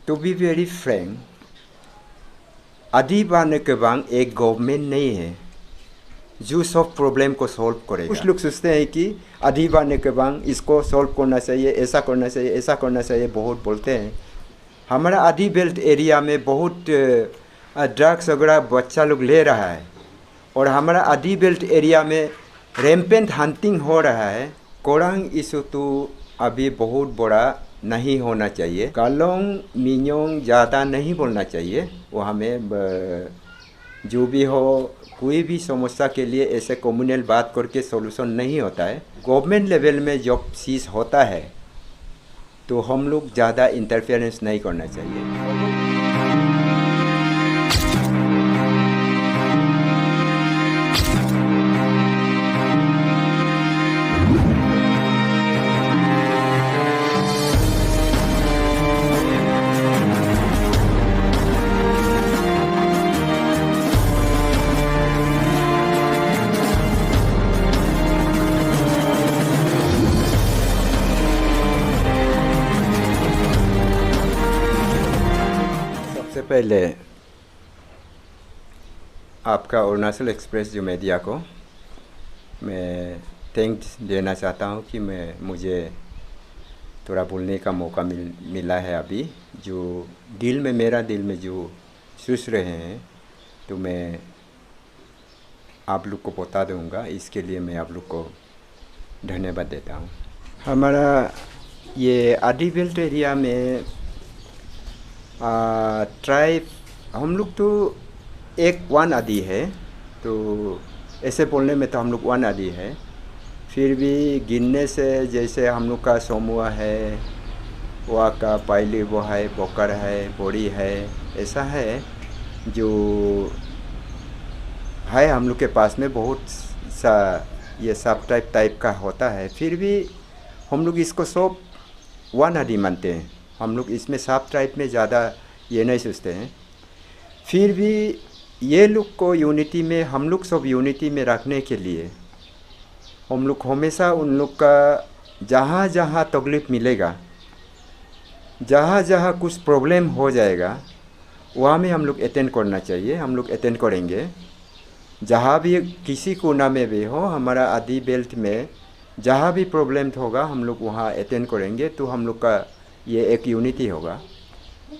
To be very frank, आदिवासी के बांग एक गवर्नमेंट नहीं है जो सब प्रॉब्लम को सॉल्व करेगा। कुछ लोग सोचते हैं कि आदिवासी के बांग इसको सॉल्व करना चाहिए, ऐसा करना चाहिए, ऐसा करना चाहिए, बहुत बोलते हैं। हमारा आदि बेल्ट एरिया में बहुत ड्रग्स वगैरह बच्चा लोग ले रहा है और हमारा आदि बेल्ट एरिया में रैम्पेंट हंटिंग हो रहा है। कोरांग इशू तो अभी बहुत बड़ा नहीं होना चाहिए। कालोंग मिन्योंग ज़्यादा नहीं बोलना चाहिए। वो हमें जो भी हो, कोई भी समस्या के लिए ऐसे कम्युनल बात करके सॉल्यूशन नहीं होता है। गवर्नमेंट लेवल में जब चीज़ होता है तो हम लोग ज़्यादा इंटरफेरेंस नहीं करना चाहिए। सबसे पहले आपका अरुणाचल एक्सप्रेस जो मीडिया को मैं थैंक्स देना चाहता हूँ कि मुझे थोड़ा बोलने का मौका मिला है। अभी जो मेरा दिल में जो सोच रहे हैं तो मैं आप लोग को बता दूँगा। इसके लिए मैं आप लोग को धन्यवाद देता हूँ। हमारा ये आदि बेल्ट एरिया में ट्राइब हम लोग तो एक वन आदि है, तो ऐसे बोलने में तो हम लोग वन आदि है। फिर भी गिनने से जैसे हम लोग का सोमुआ है, वहाँ का पाइली वो है, बोकर है, बोरी है, ऐसा है जो है हम लोग के पास में बहुत सा ये सब टाइप का होता है। फिर भी हम लोग इसको सब वन आदि मानते हैं। हम लोग इसमें सब टाइप में ज़्यादा ये नहीं सोचते हैं। फिर भी ये लोग को यूनिटी में, हम लोग सब यूनिटी में रखने के लिए हम लोग हमेशा उन लोग का जहाँ जहाँ तकलीफ़ मिलेगा, जहाँ जहाँ कुछ प्रॉब्लम हो जाएगा, वहाँ में हम लोग अटेंड करना चाहिए। हम लोग अटेंड करेंगे। जहाँ भी किसी कोना में भी हो, हमारा आदि बेल्ट में जहाँ भी प्रॉब्लम होगा हम लोग वहाँ अटेंड करेंगे। तो हम लोग का ये एक यूनिटी होगा।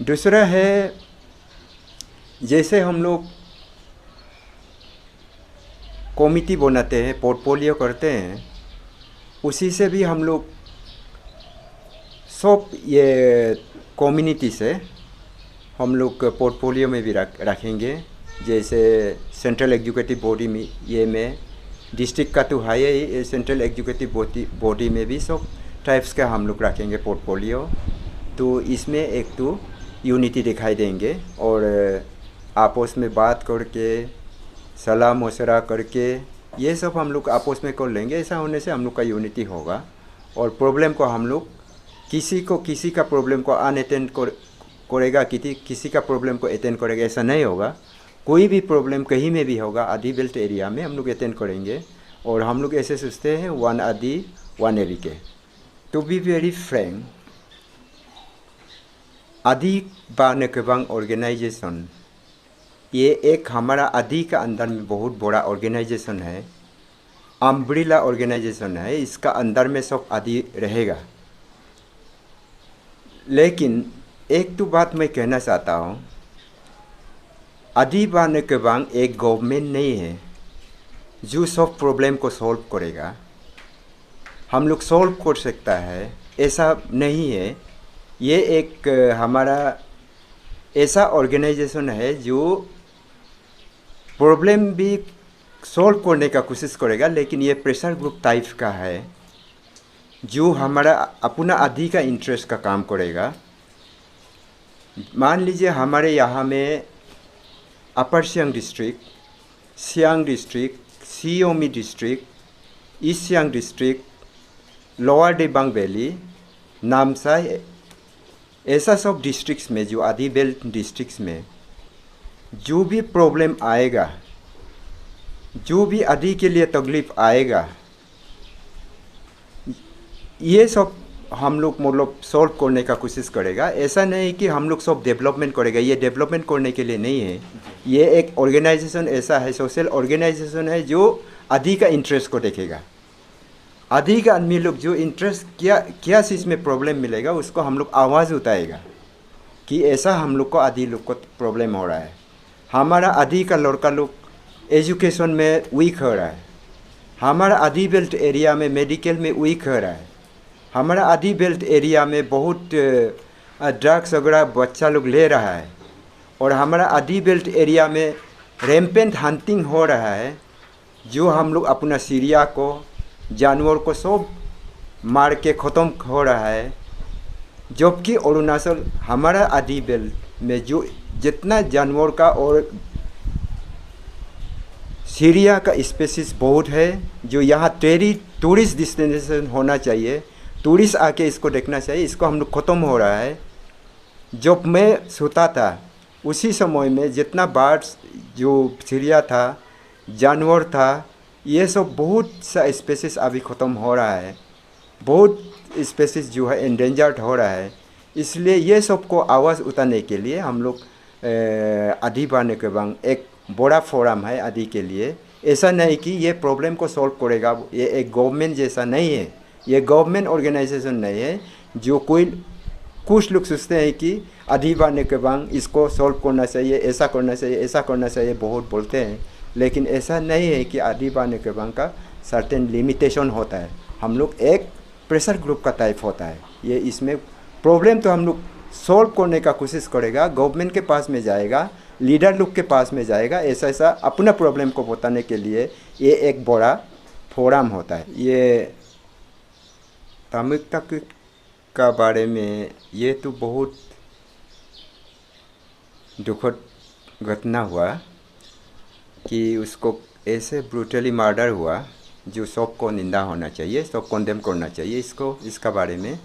दूसरा है, जैसे हम लोग कमिटी बनाते हैं, पोर्टफोलियो करते हैं, उसी से भी हम लोग सब ये कम्युनिटी से हम लोग पोर्टफोलियो में भी रखेंगे। जैसे सेंट्रल एग्जीक्यूटिव बॉडी में ये में डिस्ट्रिक्ट का तो है ही, सेंट्रल एग्जीक्यूटिव बॉडी में भी सब टाइप्स का हम लोग रखेंगे पोर्टफोलियो। तो इसमें एक तो यूनिटी दिखाई देंगे और आपस में बात करके, सलाह मशवरा करके ये सब हम लोग आपस में कर लेंगे। ऐसा होने से हम लोग का यूनिटी होगा और प्रॉब्लम को हम लोग किसी का प्रॉब्लम को अनअटेंड करेगा, किसी का प्रॉब्लम को अटेंड करेगा, ऐसा नहीं होगा। कोई भी प्रॉब्लम कहीं में भी होगा आदि बेल्ट एरिया में हम लोग अटेंड करेंगे। और हम लोग ऐसे सोचते हैं वन आदि वन एवी के। टू बी वेरी फ्रैंक, आदि बाने केबांग ऑर्गेनाइजेशन ये एक हमारा आदि का अंदर में बहुत बड़ा ऑर्गेनाइजेशन है, अम्ब्रेला ऑर्गेनाइजेशन है। इसका अंदर में सब आदि रहेगा। लेकिन एक तो बात मैं कहना चाहता हूँ, आदि बाने केबांग एक गवर्नमेंट नहीं है जो सब प्रॉब्लम को सॉल्व करेगा। हम लोग सॉल्व कर सकता है ऐसा नहीं है। ये एक हमारा ऐसा ऑर्गेनाइजेशन है जो प्रॉब्लम भी सॉल्व करने का कोशिश करेगा, लेकिन ये प्रेशर ग्रुप टाइप का है जो हमारा अपना आदि का इंटरेस्ट का काम करेगा। मान लीजिए हमारे यहाँ में upper Siang district, Siang district, Siyomi district, east Siang district, lower Dibang valley, Namsai, ऐसा सब डिस्ट्रिक्ट्स में जो आदि बेल्ट डिस्ट्रिक्ट्स में जो भी प्रॉब्लम आएगा, जो भी आदि के लिए तकलीफ आएगा, ये सब हम लोग मतलब सॉल्व करने का कोशिश करेगा। ऐसा नहीं कि हम लोग सब डेवलपमेंट करेगा, ये डेवलपमेंट करने के लिए नहीं है। ये एक ऑर्गेनाइजेशन ऐसा है, सोशल ऑर्गेनाइजेशन है जो आदि का इंटरेस्ट को देखेगा। आदि का आदमी लोग जो इंटरेस्ट क्या क्या चीज़ में प्रॉब्लम मिलेगा उसको हम लोग आवाज़ उठाएगा कि ऐसा हम लोग को आदि लोग को प्रॉब्लम हो रहा है। हमारा आदि का लड़का लोग एजुकेशन में वीक हो रहा है, हमारा आदि बेल्ट एरिया में मेडिकल में वीक हो रहा है, हमारा आदि बेल्ट एरिया में बहुत ड्रग्स वगैरह बच्चा लोग ले रहा है, और हमारा आदि बेल्ट एरिया में रैम्पेंट हंटिंग हो रहा है, जो हम लोग अपना सीरिया को जानवर को सब मार के ख़त्म हो रहा है। जबकि अरुणाचल हमारा आदि बेल्ट में जो जितना जानवर का और सीरिया का स्पेसिस बहुत है, जो यहाँ टूरिस्ट डेस्टिनेशन होना चाहिए, टूरिस्ट आके इसको देखना चाहिए, इसको हम लोग ख़त्म हो रहा है। जब मैं सोता था उसी समय में जितना बर्ड्स जो सीरिया था, जानवर था, ये सब बहुत सा स्पेसिस अभी ख़त्म हो रहा है, बहुत स्पेसिस जो है एंडेंजर्ड हो रहा है। इसलिए ये सब को आवाज़ उठाने के लिए हम लोग आदि बाने के बांग एक बड़ा फोरम है आदि के लिए। ऐसा नहीं कि ये प्रॉब्लम को सॉल्व करेगा, ये एक गवर्नमेंट जैसा नहीं है, ये गवर्नमेंट ऑर्गेनाइजेशन नहीं है जो कोई कुछ लोग सोचते हैं कि आदि बाने के बांग इसको सॉल्व करना चाहिए, ऐसा करना चाहिए, ऐसा करना चाहिए, बहुत बोलते हैं। लेकिन ऐसा नहीं है कि आदि बाने के बांग का सर्टेन लिमिटेशन होता है। हम लोग एक प्रेशर ग्रुप का टाइप होता है। ये इसमें प्रॉब्लम तो हम लोग सॉल्व करने का कोशिश करेगा, गवर्नमेंट के पास में जाएगा, लीडर लोग के पास में जाएगा, ऐसा ऐसा अपना प्रॉब्लम को बताने के लिए ये एक बड़ा फोरम होता है। ये तामिक तक का बारे में ये तो बहुत दुखद घटना हुआ कि उसको ऐसे ब्रूटली मर्डर हुआ, जो सबको निंदा होना चाहिए, सब कंडेम करना चाहिए इसको, इसका बारे में।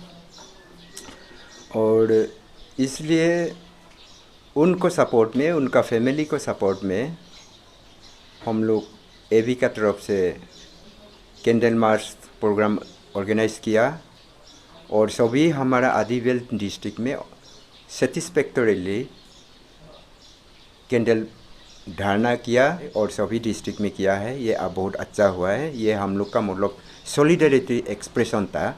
और इसलिए उनको सपोर्ट में, उनका फैमिली को सपोर्ट में हम लोग एवी का तरफ से कैंडल मार्च प्रोग्राम ऑर्गेनाइज किया, और सभी हमारा आदि बेल्ट डिस्ट्रिक्ट में सेटिस्फैक्टरीली कैंडल धारणा किया, और सभी डिस्ट्रिक्ट में किया है। ये अब बहुत अच्छा हुआ है। ये हम लोग का मतलब सॉलिडरिटी एक्सप्रेशन था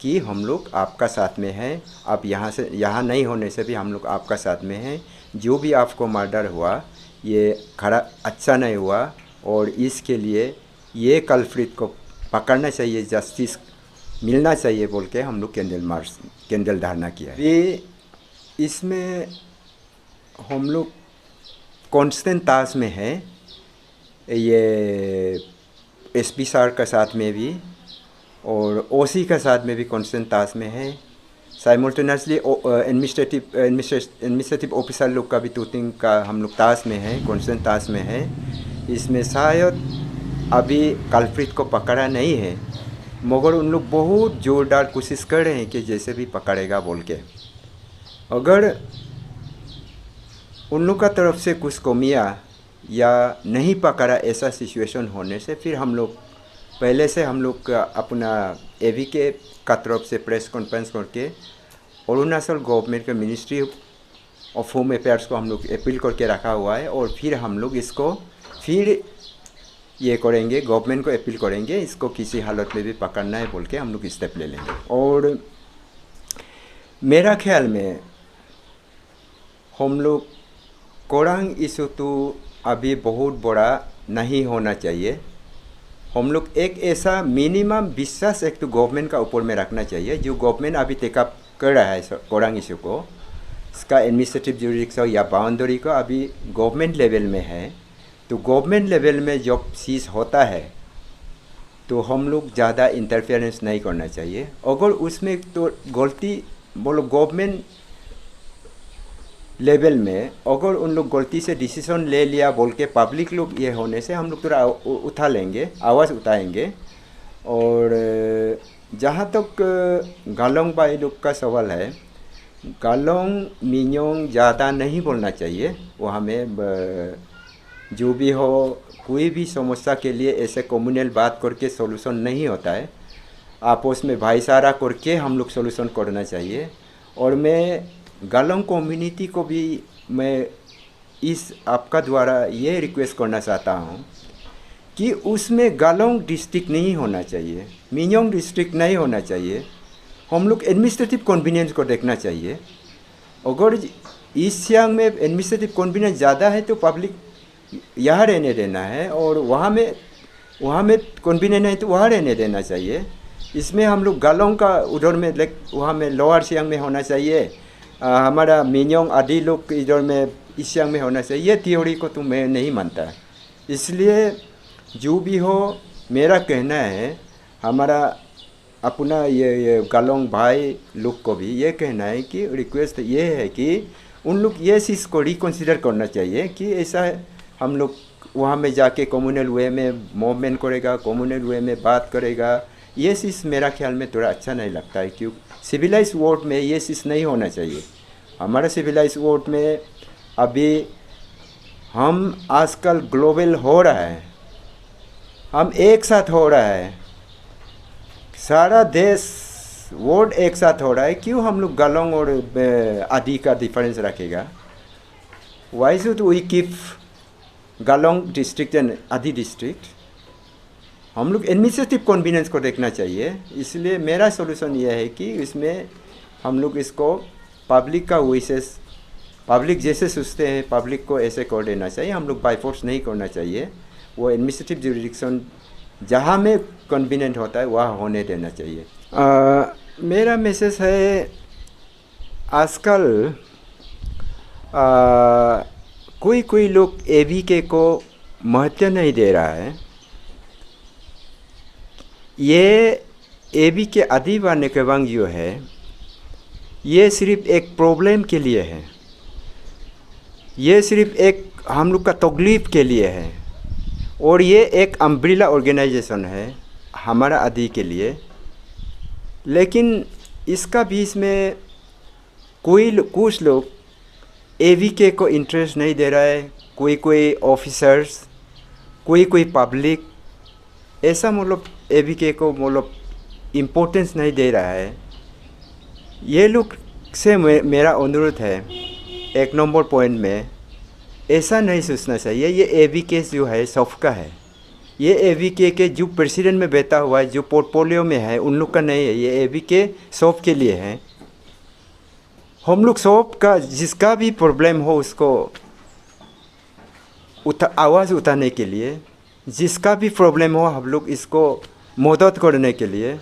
कि हम लोग आपका साथ में हैं, आप यहाँ नहीं होने से भी हम लोग आपका साथ में हैं। जो भी आपको मर्डर हुआ ये खरा अच्छा नहीं हुआ, और इसके लिए ये कल्प्रिट को पकड़ना चाहिए, जस्टिस मिलना चाहिए बोल के हम लोग कैंडल धारणा किया है। ये इसमें हम लोग कांस्टेंट ताश में है, ये एसपी सर का साथ में भी और ओसी का साथ में भी कांस्टेंट ताश में है। साइमल्टेनियसली एडमिनिस्ट्रेटिव ऑफिसर लोग का भी टूटिंग का हम लोग ताश में है, कांस्टेंट ताश में है। इसमें शायद अभी कल्प्रिट को पकड़ा नहीं है, मगर उन लोग बहुत जोरदार कोशिश कर रहे हैं कि जैसे भी पकड़ेगा बोल के। अगर उन लोग का तरफ से कुछ कमियां या नहीं पकड़ा ऐसा सिचुएशन होने से फिर हम लोग पहले से हम लोग अपना एवी के का तरफ से प्रेस कॉन्फ्रेंस करके अरुणाचल गवर्नमेंट के मिनिस्ट्री ऑफ होम अफेयर्स को हम लोग अपील करके रखा हुआ है, और फिर हम लोग इसको फिर ये करेंगे, गवर्नमेंट को अपील करेंगे, इसको किसी हालत में भी पकड़ना है बोल के हम लोग स्टेप ले लेंगे। और मेरा ख्याल में हम लोग कोरांग इशू तो अभी बहुत बड़ा नहीं होना चाहिए। हम लोग एक ऐसा मिनिमम विश्वास एक तो गवर्नमेंट का ऊपर में रखना चाहिए, जो गवर्नमेंट अभी टेकअप कर रहा है कोरांग इशू को, इसका एडमिनिस्ट्रेटिव ज्यूरिडिक्शन या बाउंड्री को अभी गवर्नमेंट लेवल में है। तो गवर्नमेंट लेवल में जब चीज़ होता है तो हम लोग ज़्यादा इंटरफेरेंस नहीं करना चाहिए। अगर उसमें तो गलती बोलो गवर्नमेंट लेवल में अगर उन लोग गलती से डिसीजन ले लिया बोल के पब्लिक लोग ये होने से हम लोग थोड़ा उठा लेंगे, आवाज़ उठाएंगे। और जहाँ तक गालोंग भाई लोग का सवाल है, गालोंग मिन्योंग ज़्यादा नहीं बोलना चाहिए। वो हमें जो भी हो, कोई भी समस्या के लिए ऐसे कम्युनल बात करके सॉल्यूशन नहीं होता है। आपस में भाईचारा करके हम लोग सोल्यूशन करना चाहिए। और मैं गालोंग कम्युनिटी को भी मैं इस आपका द्वारा ये रिक्वेस्ट करना चाहता हूँ कि उसमें गालोंग डिस्ट्रिक्ट नहीं होना चाहिए, मिन्योंग डिस्ट्रिक्ट नहीं होना चाहिए। हम लोग एडमिनिस्ट्रेटिव कन्वीनियंस को देखना चाहिए। अगर ईस्ट सियांग में एडमिनिस्ट्रेटिव कन्वीनियंस ज़्यादा है तो पब्लिक यहाँ रहने देना है, और वहाँ में कन्वीनियंस है तो वहाँ रहने देना चाहिए। इसमें हम लोग गालोंग का उधर में वहाँ में लोअर सियांग में होना चाहिए, हमारा मिन्योंग आदि लोग इधर में ईस्ट सियांग में होना चाहिए। ये थ्योरी को तो मैं नहीं मानता। इसलिए जो भी हो, मेरा कहना है, हमारा अपना ये गालोंग भाई लोग को भी ये कहना है कि रिक्वेस्ट ये है कि उन लोग ये चीज़ को रिकन्सिडर करना चाहिए कि ऐसा हम लोग वहाँ में जाके कम्युनल वे में मूवमेंट करेगा, कम्युनल वे में बात करेगा। ये चीज़ मेरा ख्याल में थोड़ा अच्छा नहीं लगता है, क्यों सिविलाइज वर्ल्ड में ये चीज़ नहीं होना चाहिए। हमारा सिविलाइज वर्ल्ड में अभी हम आजकल ग्लोबल हो रहा है, हम एक साथ हो रहा है, सारा देश वर्ल्ड एक साथ हो रहा है। क्यों हम लोग गालोंग और आदि का डिफरेंस रखेगा? Why should we keep Galong district and Adi district? हम लोग एडमिनिस्ट्रेटिव कन्वीनियंस को देखना चाहिए। इसलिए मेरा सोल्यूशन यह है कि इसमें हम लोग इसको पब्लिक का विशेष, पब्लिक जैसे सोचते हैं पब्लिक को ऐसे कर देना चाहिए। हम लोग बाय फोर्स नहीं करना चाहिए। वो एडमिनिस्ट्रेटिव जुरिडिक्शन जहाँ में कन्वीनियंट होता है वहाँ होने देना चाहिए। मेरा मैसेज है, आजकल कोई लोग एबीके को महत्व नहीं दे रहा है। ये एबीके आदिवा नेकेवांग जो है, ये सिर्फ एक प्रॉब्लम के लिए है, ये सिर्फ एक हम लोग का तकलीफ के लिए है, और ये एक अम्ब्रेला ऑर्गेनाइजेशन है हमारा आदि के लिए। लेकिन इसका बीच में कुछ लोग एबीके को इंटरेस्ट नहीं दे रहा है, कोई ऑफिसर्स, कोई पब्लिक, ऐसा मतलब एबीके को मतलब इम्पोर्टेंस नहीं दे रहा है। ये लोग से मेरा अनुरोध है, एक नंबर पॉइंट में ऐसा नहीं सोचना चाहिए। ये एबीके जो है सबका है। ये एबीके के जो प्रेसिडेंट में बैठा हुआ है, जो पोर्टफोलियो में है, उन लोग का नहीं है। ये एबीके सब के लिए है। हम लोग सब का जिसका भी प्रॉब्लम हो उसको आवाज़ उठाने के लिए, जिसका भी प्रॉब्लम हो हम लोग इसको मदद करने के लिए,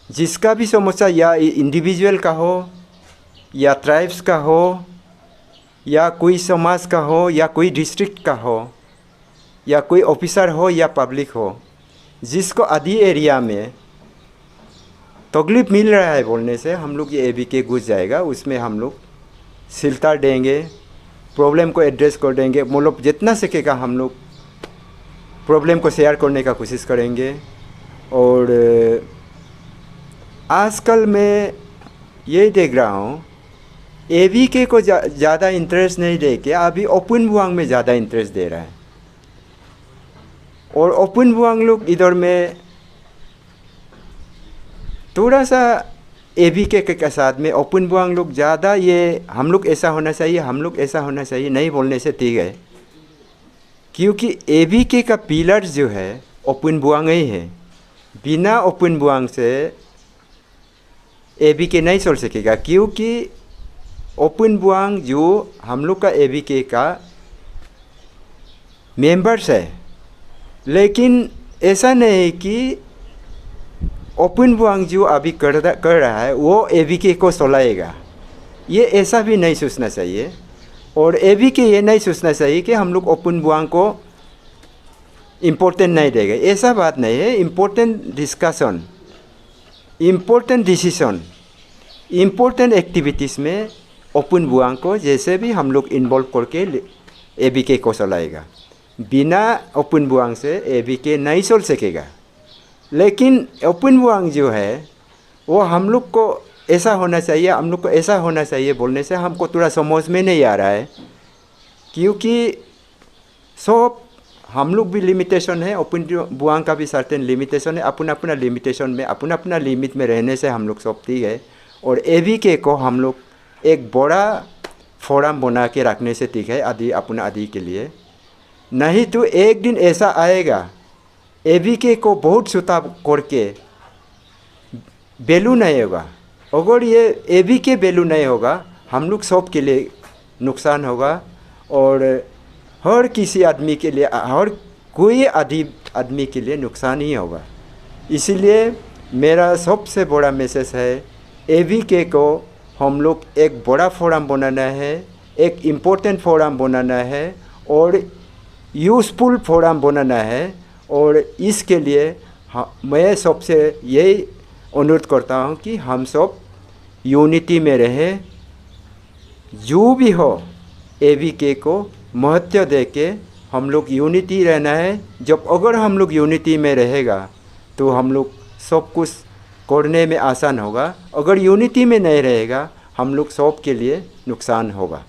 जिसका भी समस्या या इंडिविजुअल का हो या ट्राइब्स का हो या कोई समाज का हो या कोई डिस्ट्रिक्ट का हो या कोई ऑफिसर हो या पब्लिक हो, जिसको आदि एरिया में तकलीफ मिल रहा है बोलने से, हम लोग ये एबीके घुस जाएगा। उसमें हम लोग सिलता देंगे, प्रॉब्लम को एड्रेस कर देंगे। मतलब जितना सकेगा हम लोग प्रॉब्लम को शेयर करने का कोशिश करेंगे। और आजकल मैं ये देख रहा हूँ, एबीके को ज़्यादा इंटरेस्ट नहीं दे के अभी ओपन बुआंग में ज़्यादा इंटरेस्ट दे रहा है। और ओपन बुआंग लोग इधर में थोड़ा सा एबीके के साथ में ओपन बुआंग लोग ज़्यादा ये हम लोग ऐसा होना चाहिए, हम लोग ऐसा होना चाहिए नहीं बोलने से ठीक है। क्योंकि एबीके का पिलर जो है ओपन बुआंग ही है। बिना ओपन बुआंग से एबीके नहीं चल सकेगा। क्योंकि ओपन बुआंग जो हम लोग का एबीके का मेंबर्स है, लेकिन ऐसा नहीं कि ओपन बुआंग जो अभी कर रहा है वो एबीके को चलाएगा। ये ऐसा भी नहीं सोचना चाहिए। और एबीके ये नहीं सोचना चाहिए कि हम लोग ओपन बुआंग को इम्पोर्टेंट नहीं देंगे। ऐसा बात नहीं है। Important discussion, important decision, important activities में ओपन बुआंग को जैसे भी हम लोग इन्वॉल्व करके एबीके को चलाएगा। बिना ओपन बुआंग से एबीके नहीं चल सकेगा। लेकिन ओपन बुआंग जो है वो हम लोग को ऐसा होना चाहिए, हम लोग को ऐसा होना चाहिए बोलने से हमको थोड़ा समझ में नहीं आ रहा है। क्योंकि सब हम लोग भी लिमिटेशन है, ओपन बुआंग का भी सर्टेन लिमिटेशन है, अपना अपना लिमिटेशन में अपना अपना लिमिट में रहने से हम लोग सब ठीक है। और AVK को हम लोग एक बड़ा फोरम बना के रखने से ठीक है, आदि अपना आदि के लिए। नहीं तो एक दिन ऐसा आएगा AVK को बहुत छूता करके वैल्यू नहीं होगा। अगर ये AVK वैल्यू नहीं होगा, हम लोग सब के लिए नुकसान होगा और हर किसी आदमी के लिए, हर कोई आदमी के लिए नुकसान ही होगा। इसीलिए मेरा सबसे बड़ा मैसेज है, AVK को हम लोग एक बड़ा फोरम बनाना है, एक इम्पोर्टेंट फोरम बनाना है और यूज़फुल फोरम बनाना है। और इसके लिए मैं सबसे यही अनुरोध करता हूँ कि हम सब यूनिटी में रहें। जो भी हो AVK को महत्व दे के हम लोग यूनिटी रहना है। जब अगर हम लोग यूनिटी में रहेगा तो हम लोग सब कुछ करने में आसान होगा। अगर यूनिटी में नहीं रहेगा, हम लोग सब के लिए नुकसान होगा।